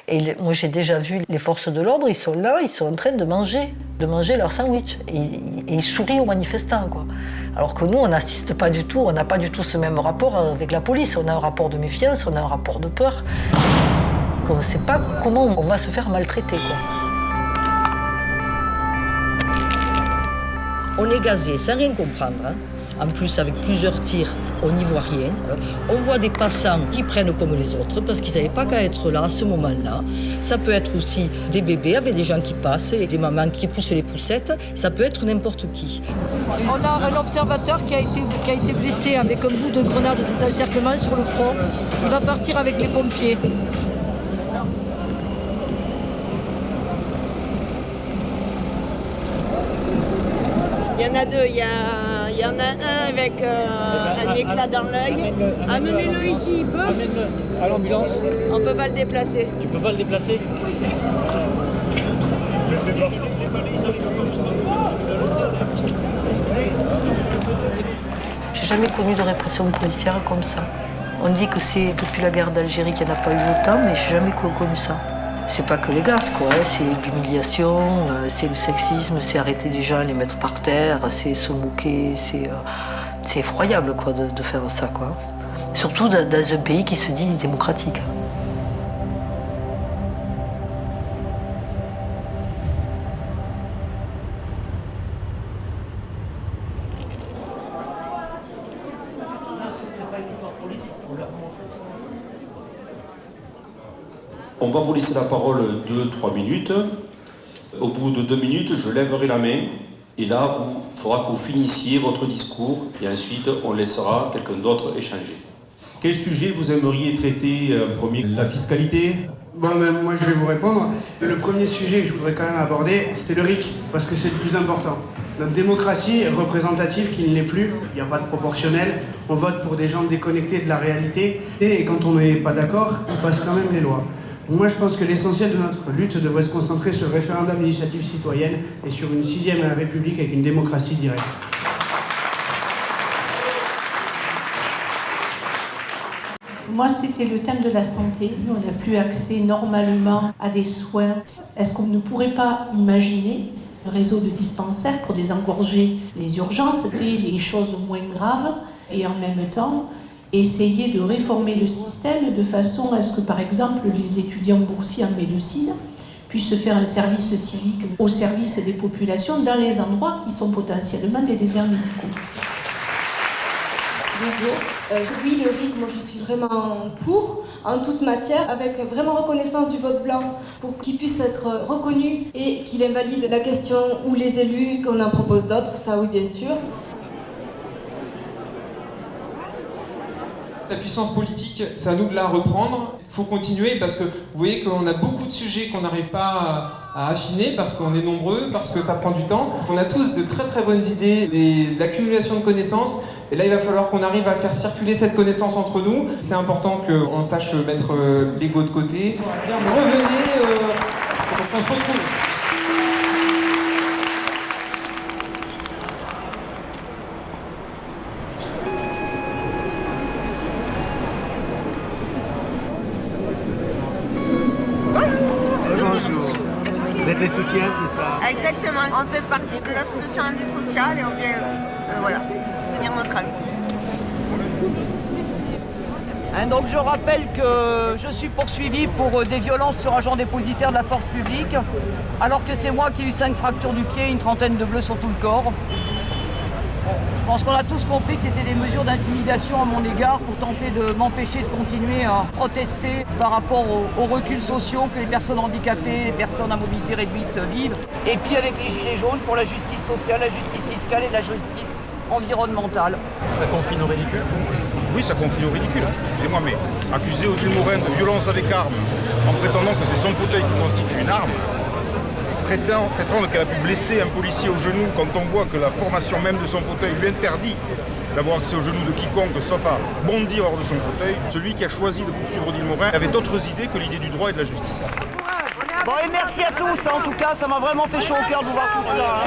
Et moi, j'ai déjà vu les forces de l'ordre, ils sont là, ils sont en train de manger leur sandwich. Et ils sourient aux manifestants, quoi. Alors que nous, on n'assiste pas du tout, on n'a pas du tout ce même rapport avec la police. On a un rapport de méfiance, on a un rapport de peur. On ne sait pas comment on va se faire maltraiter, quoi. On est gazé sans rien comprendre, hein. En plus avec plusieurs tirs, on n'y voit rien. On voit des passants qui prennent comme les autres parce qu'ils n'avaient pas qu'à être là à ce moment-là. Ça peut être aussi des bébés avec des gens qui passent et des mamans qui poussent les poussettes. Ça peut être n'importe qui. On a un observateur qui a été blessé avec un bout de grenade de désencerclement sur le front. Il va partir avec les pompiers. Il y en a deux, il y en a un avec un éclat dans l'œil. Amenez-le ici, il peut. Amène-le à l'ambulance. On peut pas le déplacer. Tu peux pas le déplacer? J'ai jamais connu de répression policière comme ça. On dit que c'est depuis la guerre d'Algérie qu'il n'y en a pas eu autant, mais j'ai jamais connu ça. C'est pas que les gaz, quoi, hein. C'est l'humiliation, c'est le sexisme, c'est arrêter des gens, les mettre par terre, c'est se moquer, c'est effroyable, quoi, de faire ça, quoi. Surtout dans un pays qui se dit démocratique. On va vous laisser la parole 2-3 minutes. Au bout de 2 minutes, je lèverai la main. Et là, il faudra que vous finissiez votre discours. Et ensuite, on laissera quelqu'un d'autre échanger. Quel sujet vous aimeriez traiter en premier? La fiscalité? Bon, ben, moi, je vais vous répondre. Le premier sujet que je voudrais quand même aborder, c'était le RIC, parce que c'est le plus important. Notre démocratie est représentative qui ne l'est plus. Il n'y a pas de proportionnel. On vote pour des gens déconnectés de la réalité. Et quand on n'est pas d'accord, on passe quand même les lois. Moi, je pense que l'essentiel de notre lutte devrait se concentrer sur le référendum d'initiative citoyenne et sur une 6e République avec une démocratie directe. Moi, c'était le thème de la santé. Nous, on n'a plus accès normalement à des soins. Est-ce qu'on ne pourrait pas imaginer un réseau de dispensaires pour désengorger les urgences, les choses moins graves, et en même temps essayer de réformer le système de façon à ce que, par exemple, les étudiants boursiers en médecine puissent faire un service civique au service des populations dans les endroits qui sont potentiellement des déserts médicaux. Oui, le RIC, moi je suis vraiment pour, en toute matière, avec vraiment reconnaissance du vote blanc, pour qu'il puisse être reconnu et qu'il invalide la question ou les élus, qu'on en propose d'autres, ça oui bien sûr. La puissance politique, c'est à nous de la reprendre. Il faut continuer parce que vous voyez qu'on a beaucoup de sujets qu'on n'arrive pas à affiner parce qu'on est nombreux, parce que ça prend du temps. On a tous de très très bonnes idées, de l'accumulation de connaissances. Et là, il va falloir qu'on arrive à faire circuler cette connaissance entre nous. C'est important qu'on sache mettre l'ego de côté. Revenez, on se retrouve. Vous êtes les soutiens, c'est ça? Exactement, on fait partie de l'association Indésociale et on vient voilà, soutenir notre ami. Donc je rappelle que je suis poursuivi pour des violences sur agent dépositaire de la force publique, alors que c'est moi qui ai eu 5 fractures du pied et une trentaine de bleus sur tout le corps. Je pense qu'on a tous compris que c'était des mesures d'intimidation à mon égard pour tenter de m'empêcher de continuer à protester par rapport aux reculs sociaux que les personnes handicapées, les personnes à mobilité réduite vivent. Et puis avec les gilets jaunes pour la justice sociale, la justice fiscale et la justice environnementale. Ça confine au ridicule? Oui, ça confine au ridicule. Excusez-moi, mais accuser Odile Morin de violence avec arme en prétendant que c'est son fauteuil qui constitue une arme, prétendre qu'elle a pu blesser un policier au genou quand on voit que la formation même de son fauteuil lui interdit d'avoir accès au genou de quiconque, sauf à bondir hors de son fauteuil. Celui qui a choisi de poursuivre Odile Morin avait d'autres idées que l'idée du droit et de la justice. Bon, et merci à tous, en tout cas, ça m'a vraiment fait chaud au cœur de vous voir tout cela.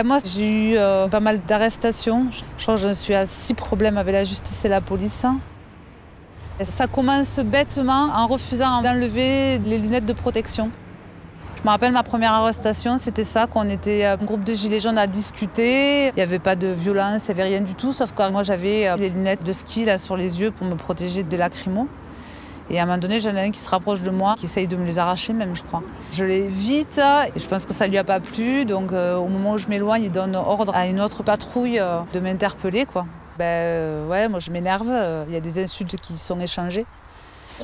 Moi, j'ai eu pas mal d'arrestations. Je crois que j'en suis à 6 problèmes avec la justice et la police. Et ça commence bêtement en refusant d'enlever les lunettes de protection. Je me rappelle ma première arrestation, c'était ça, qu'on était un groupe de gilets jaunes à discuter. Il n'y avait pas de violence, il n'y avait rien du tout, sauf que moi j'avais les lunettes de ski là, sur les yeux pour me protéger des lacrymos. Et à un moment donné, j'en ai un qui se rapproche de moi, qui essaye de me les arracher même, je crois. Je l'évite et je pense que ça ne lui a pas plu. Donc au moment où je m'éloigne, il donne ordre à une autre patrouille de m'interpeller, quoi. Moi je m'énerve, il y a des insultes qui sont échangées.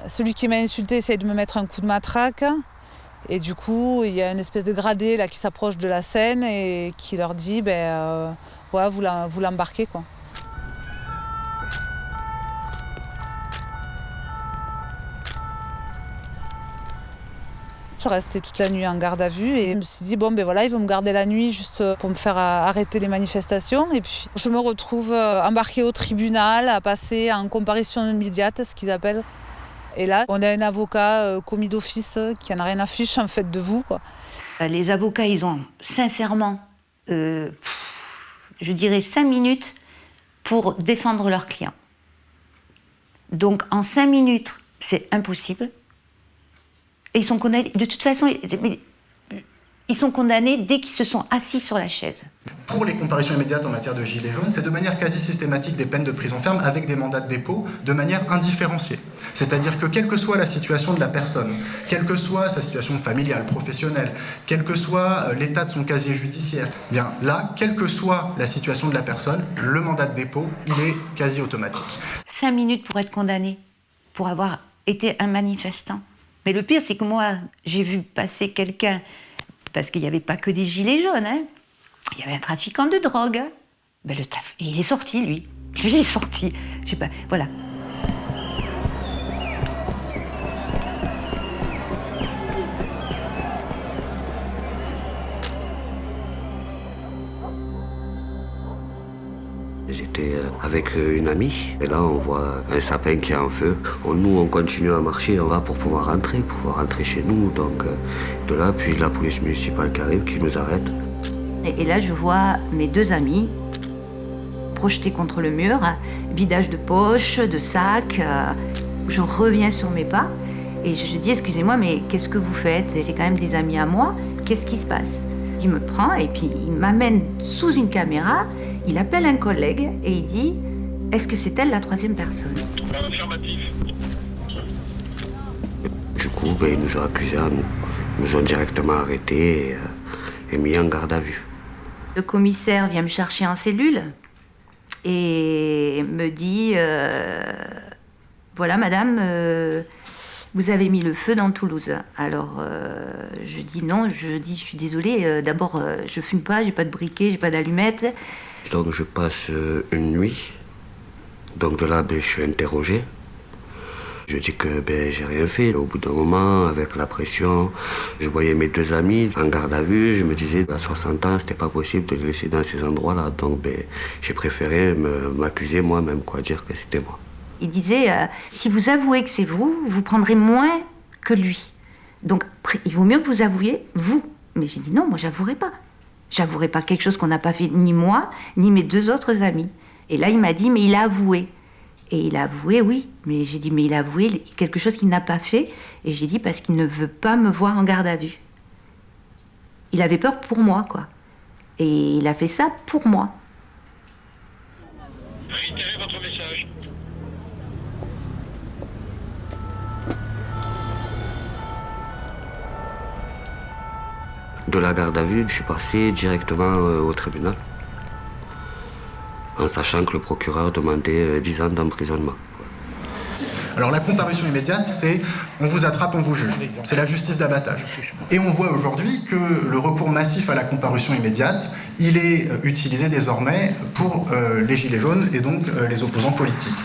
Celui qui m'a insulté essaye de me mettre un coup de matraque. Et du coup, il y a une espèce de gradé là, qui s'approche de la scène et qui leur dit vous l'embarquez, quoi. Je suis restée toute la nuit en garde à vue et je me suis dit, ils vont me garder la nuit juste pour me faire arrêter les manifestations. Et puis je me retrouve embarquée au tribunal, à passer en comparution immédiate, ce qu'ils appellent. Et là, on a un avocat commis d'office qui n'en a rien à fiche en fait de vous, quoi. Les avocats, ils ont sincèrement, je dirais 5 minutes pour défendre leurs clients. Donc en 5 minutes, c'est impossible. Et ils sont condamnés, de toute façon, ils sont condamnés dès qu'ils se sont assis sur la chaise. Pour les comparutions immédiates en matière de gilets jaunes, c'est de manière quasi systématique des peines de prison ferme avec des mandats de dépôt de manière indifférenciée. C'est-à-dire que quelle que soit la situation de la personne, quelle que soit sa situation familiale, professionnelle, quel que soit l'état de son casier judiciaire, bien là, quelle que soit la situation de la personne, le mandat de dépôt, il est quasi automatique. 5 minutes pour être condamné, pour avoir été un manifestant. Mais le pire, c'est que moi, j'ai vu passer quelqu'un, parce qu'il n'y avait pas que des gilets jaunes, hein. Il y avait un trafiquant de drogue. Il est sorti, lui. Lui, il est sorti. Je sais pas, voilà. J'étais avec une amie, et là on voit un sapin qui est en feu. Nous on continue à marcher, on va pour pouvoir rentrer chez nous. Donc de là, puis la police municipale qui arrive, qui nous arrête. Et là je vois mes 2 amis projetés contre le mur, vidage de poche, de sac. Je reviens sur mes pas et je dis excusez-moi, mais qu'est-ce que vous faites? C'est quand même des amis à moi, qu'est-ce qui se passe? Il me prend et puis il m'amène sous une caméra. Il appelle un collègue et il dit « Est-ce que c'est elle la 3e personne ?» Du coup, ils nous ont accusés à nous. Ils nous ont directement arrêtés et mis en garde à vue. Le commissaire vient me chercher en cellule et me dit « Voilà madame, vous avez mis le feu dans Toulouse. » Alors je dis non, je suis désolée, d'abord je fume pas, j'ai pas de briquet, j'ai pas d'allumettes. Donc je passe une nuit, donc de là je suis interrogé. Je dis que j'ai rien fait. Au bout d'un moment, avec la pression, je voyais mes 2 amis en garde à vue. Je me disais à 60 ans, c'était pas possible de les laisser dans ces endroits-là. Donc j'ai préféré m'accuser moi-même, dire que c'était moi. Il disait, si vous avouez que c'est vous, vous prendrez moins que lui. Donc il vaut mieux que vous avouiez, vous. Mais j'ai dit non, moi j'avouerai pas. J'avouerai pas quelque chose qu'on n'a pas fait, ni moi, ni mes 2 autres amis. Et là, il m'a dit, mais il a avoué. Et il a avoué, oui. Mais j'ai dit, mais il a avoué quelque chose qu'il n'a pas fait. Et j'ai dit, parce qu'il ne veut pas me voir en garde à vue. Il avait peur pour moi, quoi. Et il a fait ça pour moi. Réitérez votre message. De la garde à vue, je suis passé directement au tribunal, en sachant que le procureur demandait 10 ans d'emprisonnement. Alors la comparution immédiate, c'est on vous attrape, on vous juge. C'est la justice d'abattage. Et on voit aujourd'hui que le recours massif à la comparution immédiate, il est utilisé désormais pour les gilets jaunes et donc les opposants politiques.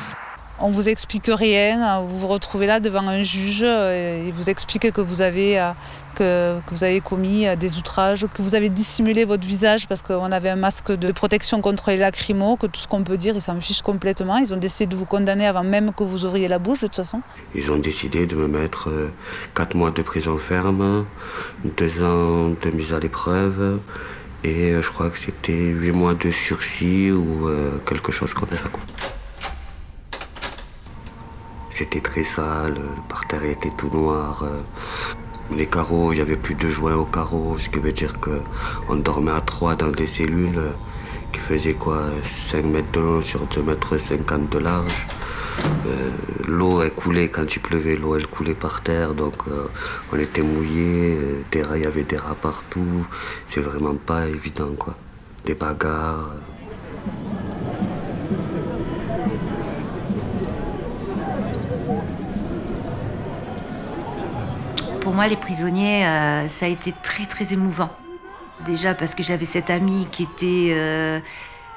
On vous explique rien, vous vous retrouvez là devant un juge et il vous explique que vous avez commis des outrages, que vous avez dissimulé votre visage parce qu'on avait un masque de protection contre les lacrymos, que tout ce qu'on peut dire, ils s'en fichent complètement. Ils ont décidé de vous condamner avant même que vous ouvriez la bouche, de toute façon. Ils ont décidé de me mettre 4 mois de prison ferme, 2 ans de mise à l'épreuve Et je crois que c'était 8 mois de sursis ou quelque chose comme ça, quoi. C'était très sale, le parterre était tout noir. Les carreaux, il n'y avait plus de joints aux carreaux, ce qui veut dire qu'on dormait à 3 dans des cellules qui faisaient 5 mètres de long sur 2,50 mètres de large. L'eau, elle coulait quand il pleuvait, l'eau, elle coulait par terre, donc on était mouillés, il y avait des rats partout. C'est vraiment pas évident, quoi. Des bagarres. Pour moi, les prisonniers, ça a été très très émouvant. Déjà parce que j'avais cette amie qui était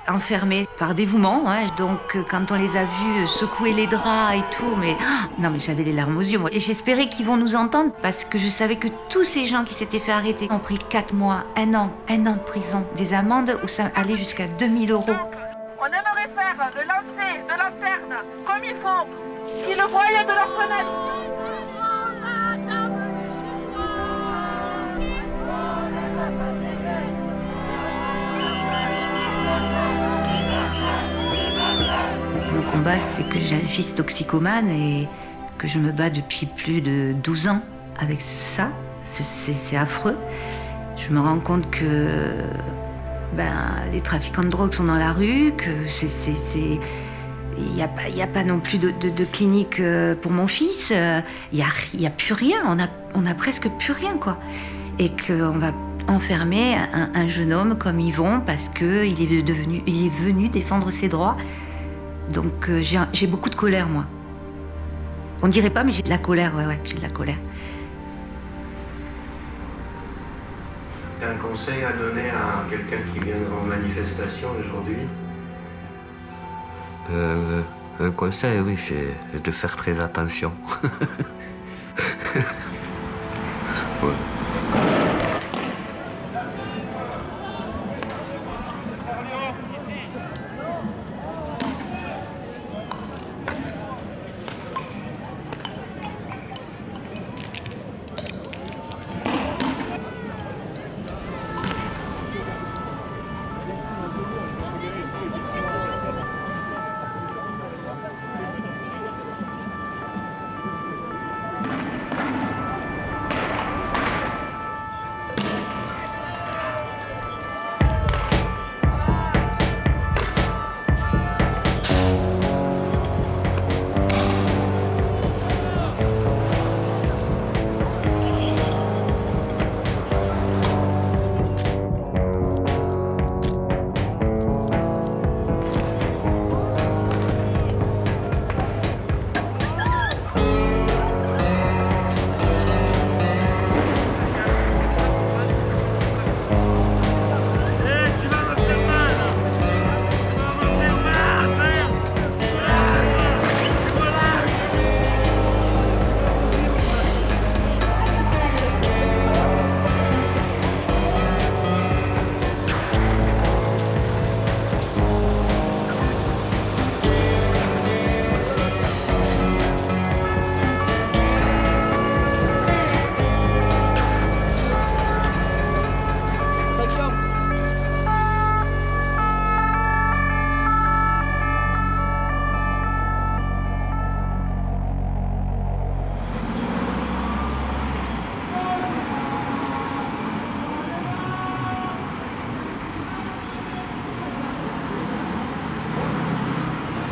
enfermée par dévouement. Hein. Donc quand on les a vus secouer les draps et tout, mais j'avais les larmes aux yeux. Moi. Et j'espérais qu'ils vont nous entendre parce que je savais que tous ces gens qui s'étaient fait arrêter ont pris 4 mois, 1 an de prison. Des amendes où ça allait jusqu'à 2 000 €. On aimerait faire le lancer de lanterne comme il faut, qui le voyait de la fenêtre. Mon combat, c'est que j'ai un fils toxicomane et que je me bats depuis plus de 12 ans avec ça. C'est affreux. Je me rends compte que les trafiquants de drogue sont dans la rue, que il n'y a pas non plus de clinique pour mon fils. Il y a plus rien. On a presque plus rien, quoi. Et qu'on va enfermer un jeune homme comme Yvon parce qu'il est venu défendre ses droits. Donc j'ai beaucoup de colère, moi. On dirait pas, mais j'ai de la colère, ouais, j'ai de la colère. Un conseil à donner à quelqu'un qui viendra en manifestation aujourd'hui? Un conseil, oui, c'est de faire très attention. Ouais.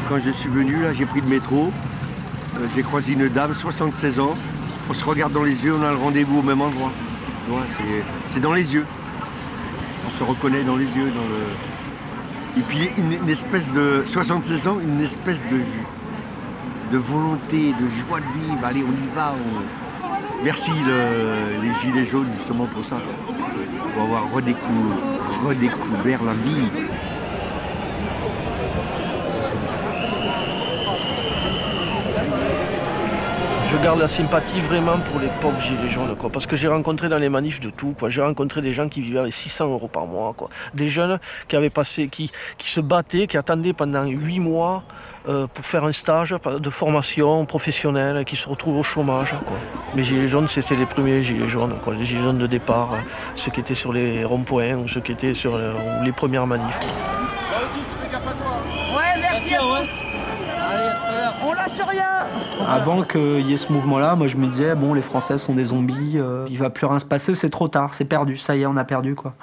Quand je suis venu, là, j'ai pris le métro. J'ai croisé une dame, 76 ans. On se regarde dans les yeux, on a le rendez-vous au même endroit. Ouais, c'est dans les yeux. On se reconnaît dans les yeux. Et puis une espèce de... 76 ans, une espèce de volonté, de joie de vivre. Allez, on y va. Merci les Gilets jaunes, justement, pour ça. Pour avoir redécouvert la vie. Je garde la sympathie vraiment pour les pauvres gilets jaunes, quoi, parce que j'ai rencontré dans les manifs de tout, quoi. J'ai rencontré des gens qui vivaient avec 600 € par mois, quoi. Des jeunes qui avaient passé, qui se battaient, qui attendaient pendant 8 mois pour faire un stage de formation professionnelle, qui se retrouvent au chômage, quoi. Les gilets jaunes, c'était les premiers gilets jaunes, quoi. Les gilets jaunes de départ, ceux qui étaient sur les ronds-points ou ceux qui étaient sur les premières manifs. Ouais, merci à vous. On lâche rien. Avant qu'il y ait ce mouvement-là, moi je me disais, bon, les Français sont des zombies, il va plus rien se passer, c'est trop tard, c'est perdu, ça y est, on a perdu, quoi.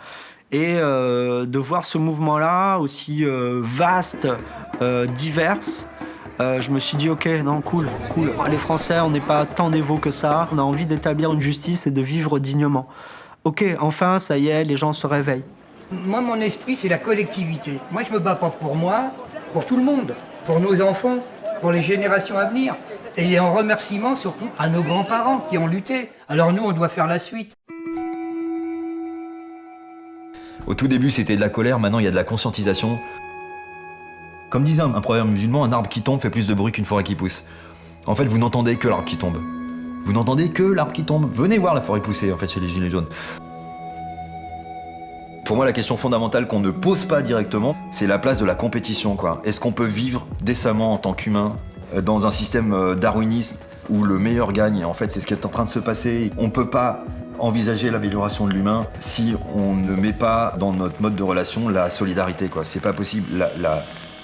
Et de voir ce mouvement-là aussi vaste, divers, je me suis dit, ok, non, cool. Les Français, on n'est pas tant dévots que ça, on a envie d'établir une justice et de vivre dignement. Ok, enfin, ça y est, les gens se réveillent. Moi, mon esprit, c'est la collectivité. Moi, je me bats pas pour moi, pour tout le monde, pour nos enfants, pour les générations à venir. Et en remerciement surtout à nos grands-parents qui ont lutté. Alors nous, on doit faire la suite. Au tout début, c'était de la colère, maintenant il y a de la conscientisation. Comme disait un proverbe musulman, un arbre qui tombe fait plus de bruit qu'une forêt qui pousse. En fait, vous n'entendez que l'arbre qui tombe. Vous n'entendez que l'arbre qui tombe. Venez voir la forêt pousser, en fait, chez les Gilets jaunes. Pour moi, la question fondamentale qu'on ne pose pas directement, c'est la place de la compétition, quoi. Est-ce qu'on peut vivre décemment en tant qu'humain dans un système darwinisme où le meilleur gagne? En fait, c'est ce qui est en train de se passer. On ne peut pas envisager l'amélioration de l'humain si on ne met pas dans notre mode de relation la solidarité, quoi. C'est pas possible.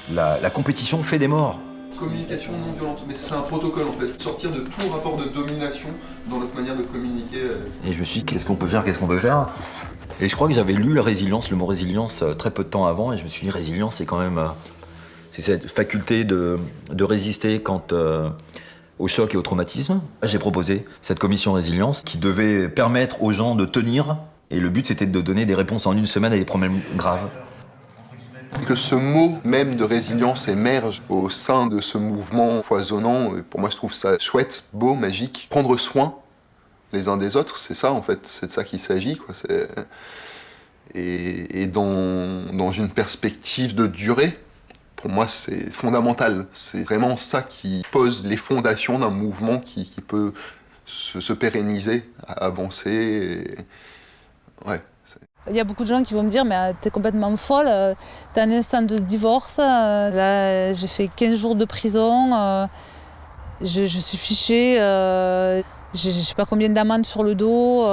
La compétition fait des morts. Communication non violente, mais c'est un protocole en fait. Sortir de tout rapport de domination dans notre manière de communiquer. Et je me suis dit, qu'est-ce qu'on peut faire? Et je crois que j'avais lu la résilience, le mot résilience, très peu de temps avant, et je me suis dit, résilience, c'est quand même... c'est cette faculté de résister au choc et au traumatisme. J'ai proposé cette commission résilience qui devait permettre aux gens de tenir, et le but c'était de donner des réponses en une semaine à des problèmes graves. Que ce mot même de résilience émerge au sein de ce mouvement foisonnant, pour moi je trouve ça chouette, beau, magique. Prendre soin les uns des autres, c'est ça en fait, c'est de ça qu'il s'agit, quoi. Et dans une perspective de durée, pour moi c'est fondamental. C'est vraiment ça qui pose les fondations d'un mouvement qui peut se pérenniser, avancer. Ouais. Il y a beaucoup de gens qui vont me dire, mais t'es complètement folle, t'as un instant de divorce, là j'ai fait 15 jours de prison, je suis fichée, je sais pas combien d'amendes sur le dos,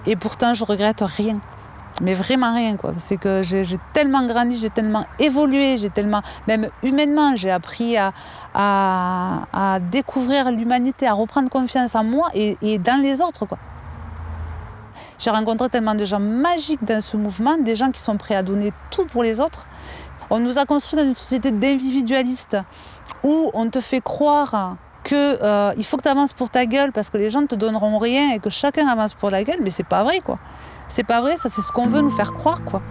et pourtant je regrette rien, mais vraiment rien, quoi. C'est que j'ai tellement grandi, j'ai tellement évolué, même humainement, j'ai appris à découvrir l'humanité, à reprendre confiance en moi et dans les autres, quoi. J'ai rencontré tellement de gens magiques dans ce mouvement, des gens qui sont prêts à donner tout pour les autres. On nous a construit dans une société d'individualistes où on te fait croire qu'il faut que tu avances pour ta gueule parce que les gens ne te donneront rien et que chacun avance pour la gueule, mais c'est pas vrai, quoi. C'est pas vrai, ça c'est ce qu'on veut nous faire croire, quoi.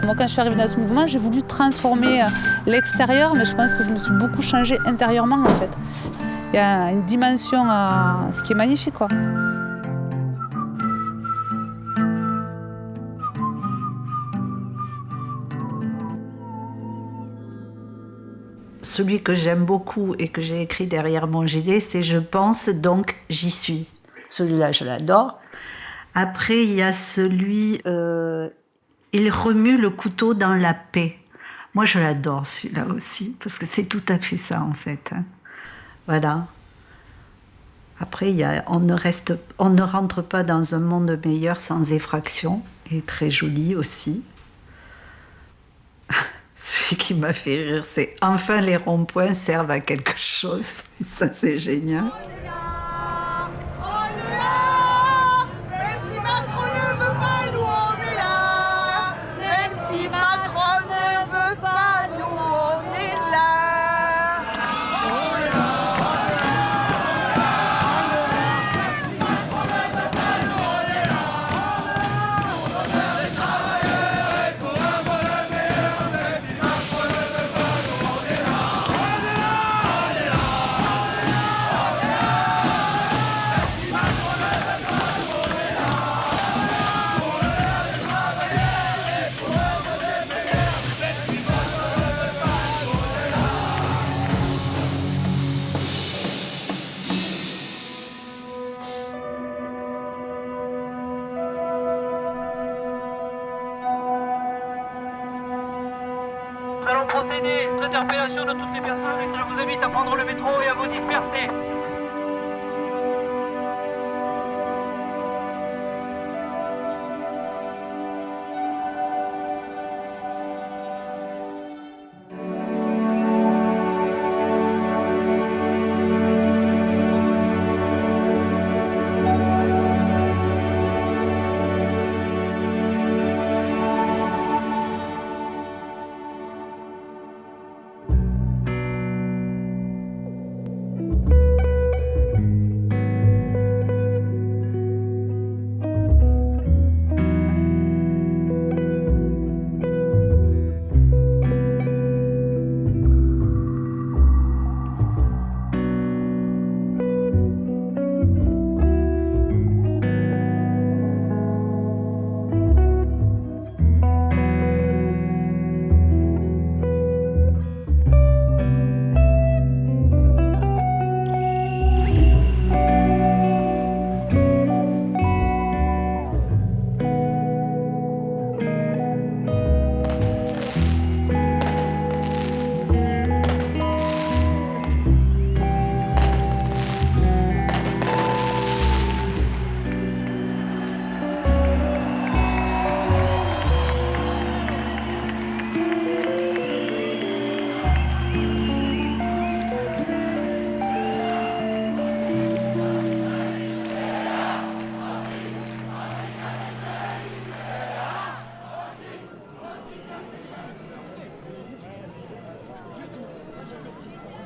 Moi, quand je suis arrivée dans ce mouvement, j'ai voulu transformer l'extérieur, mais je pense que je me suis beaucoup changée intérieurement, en fait. Il y a une dimension qui est magnifique, quoi. Celui que j'aime beaucoup et que j'ai écrit derrière mon gilet, c'est « Je pense, donc j'y suis ». Celui-là, je l'adore. Après, il y a celui « Il remue le couteau dans la paix ». Moi, je l'adore, celui-là aussi, parce que c'est tout à fait ça, en fait. Voilà. Après, il y a « On ne rentre pas dans un monde meilleur sans effraction ». Il est très joli aussi. Celui qui m'a fait rire, c'est « Enfin les ronds-points servent à quelque chose ». Ça, c'est génial. Nous allons procéder aux interpellations de toutes les personnes. Je vous invite à prendre le métro et à vous disperser. objectif.